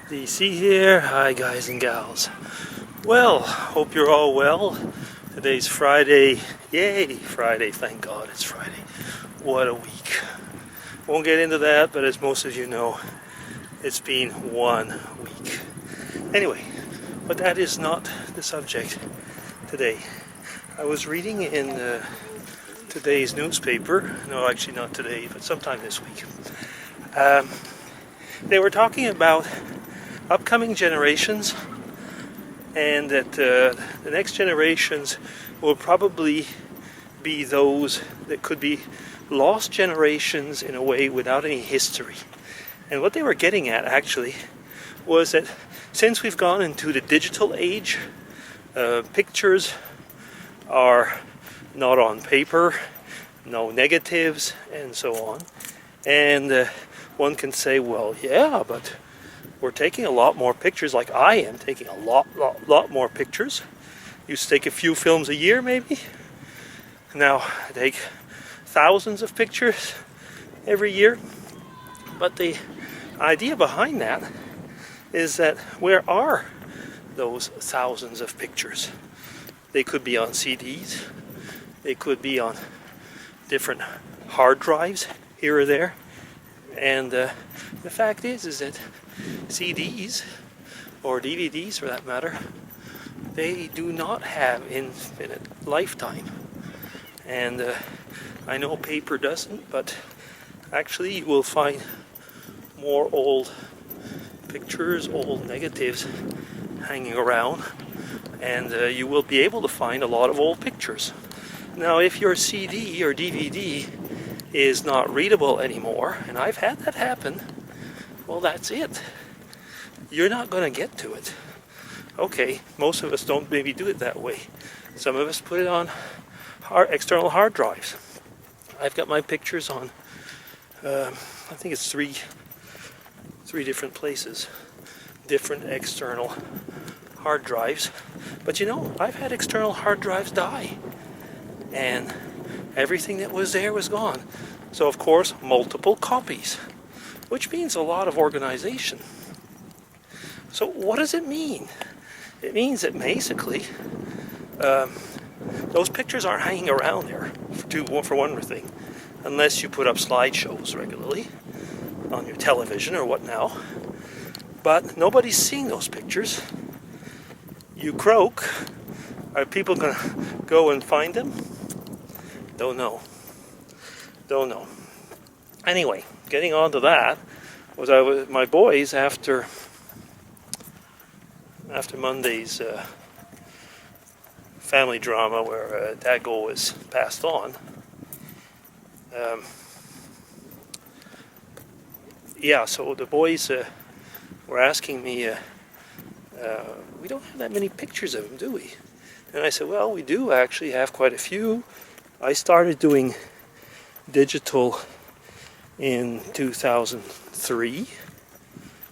DC here. Hi guys and gals. Well, hope you're all well. Today's Friday. Yay, Friday. Thank God it's Friday. What a week. Won't get into that, but as most of you know, it's been 1 week. Anyway, but that is not the subject today. I was reading in today's newspaper. No, actually not today, but sometime this week. They were talking about upcoming generations, and that the next generations will probably be those that could be lost generations in a way without any history. And what they were getting at actually was that since we've gone into the digital age, pictures are not on paper, no negatives, and so on. And one can say, well, yeah, but we're taking a lot more pictures, like I am taking a lot more pictures. Used to take a few films a year, maybe. Now I take thousands of pictures every year. But the idea behind that is that where are those thousands of pictures? They could be on CDs. They could be on different hard drives here or there. And the fact is that CDs, or DVDs for that matter, they do not have infinite lifetime. And I know paper doesn't, but actually you will find more old pictures, old negatives hanging around, and you will be able to find a lot of old pictures. Now, if your CD or DVD is not readable anymore, and I've had that happen, well, that's it. You're not going to get to it. Okay, most of us don't maybe do it that way. Some of us put it on external hard drives. I've got my pictures on, I think it's three different places, different external hard drives. But you know, I've had external hard drives die, and everything that was there was gone. So of course, multiple copies, which means a lot of organization. So what does it mean? It means that basically those pictures aren't hanging around there for one thing, unless you put up slideshows regularly on your television or what now. But nobody's seeing those pictures. You croak. Are people going to go and find them? Don't know. Anyway, getting on to that, was my boys after Monday's family drama where Dago was passed on. So the boys were asking me, we don't have that many pictures of him, do we? And I said, well, we do actually have quite a few. I started doing digital in 2003,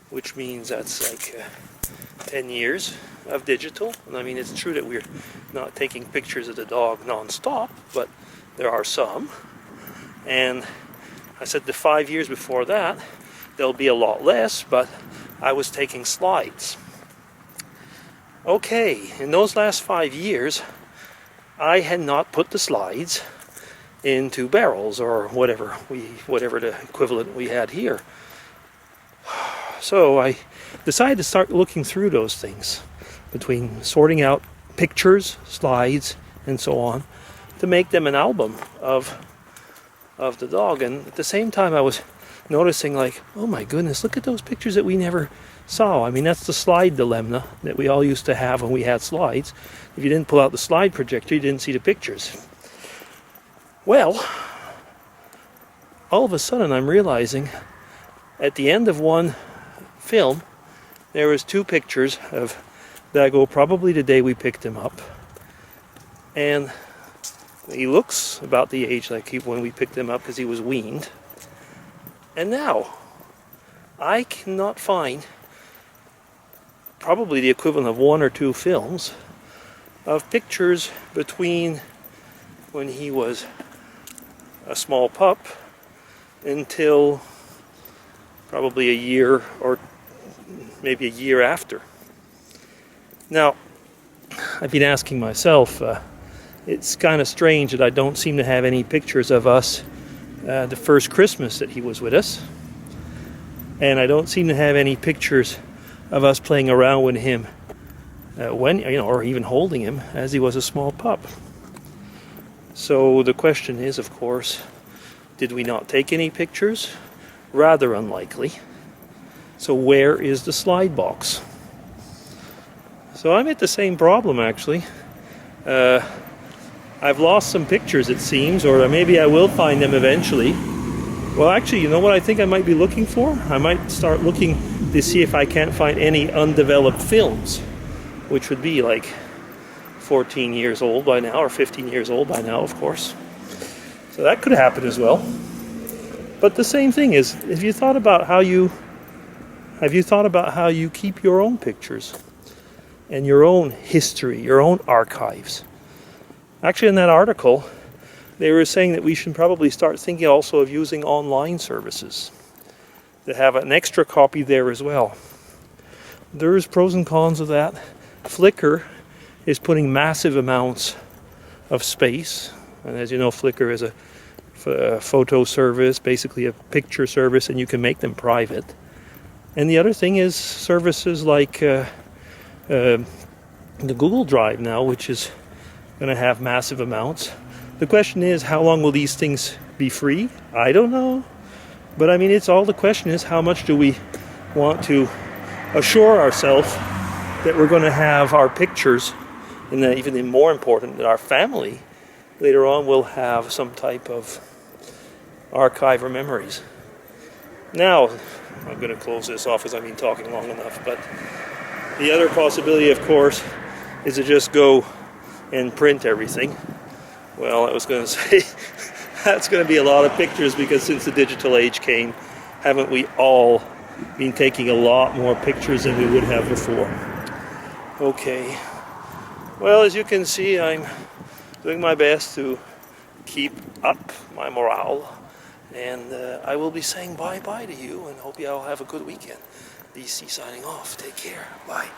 which means that's like 10 years of digital. And I mean, it's true that we're not taking pictures of the dog non-stop, but there are some. And I said the 5 years before that, there'll be a lot less, but I was taking slides. Okay, in those last 5 years, I had not put the slides into barrels or whatever the equivalent we had here. So I decided to start looking through those things, between sorting out pictures, slides, and so on, to make them an album of the dog. And at the same time I was noticing, like, oh my goodness, look at those pictures that we never saw. I mean, that's the slide dilemma that we all used to have when we had slides. If you didn't pull out the slide projector, you didn't see the pictures. Well, all of a sudden I'm realizing at the end of one film there was 2 pictures of Dago, probably the day we picked him up, and he looks about the age like when we picked him up, because he was weaned. And now I cannot find probably the equivalent of 1 or 2 films of pictures between when he was a small pup until probably a year or maybe a year after. Now, I've been asking myself, it's kind of strange that I don't seem to have any pictures of us the first Christmas that he was with us. And I don't seem to have any pictures of us playing around with him when, you know, or even holding him as he was a small pup. So the question is, of course, did we not take any pictures? Rather unlikely. So where is the slide box? So I'm at the same problem, actually. I've lost some pictures, it seems, or maybe I will find them eventually. Well, actually, you know what I think I might be looking for? I might start looking to see if I can't find any undeveloped films, which would be like 14 years old by now, or 15 years old by now, of course. So that could happen as well. But the same thing is, have you thought about how you keep your own pictures and your own history, your own archives? Actually, in that article, they were saying that we should probably start thinking also of using online services that have an extra copy there as well. There's pros and cons of that. Flickr is putting massive amounts of space, and as you know, Flickr is a photo service, basically a picture service, and you can make them private. And the other thing is services like the Google Drive now, which is going to have massive amounts. The question is, how long will these things be free? I don't know. But I mean, the question is, how much do we want to assure ourselves that we're going to have our pictures, and that even more important, that our family later on will have some type of archive or memories. Now, I'm going to close this off as I've been talking long enough, but the other possibility, of course, is to just go and print everything. Well, I was going to say, that's going to be a lot of pictures, because since the digital age came, haven't we all been taking a lot more pictures than we would have before? Okay. Well, as you can see, I'm doing my best to keep up my morale, and I will be saying bye-bye to you, and hope you all have a good weekend. BC signing off. Take care. Bye.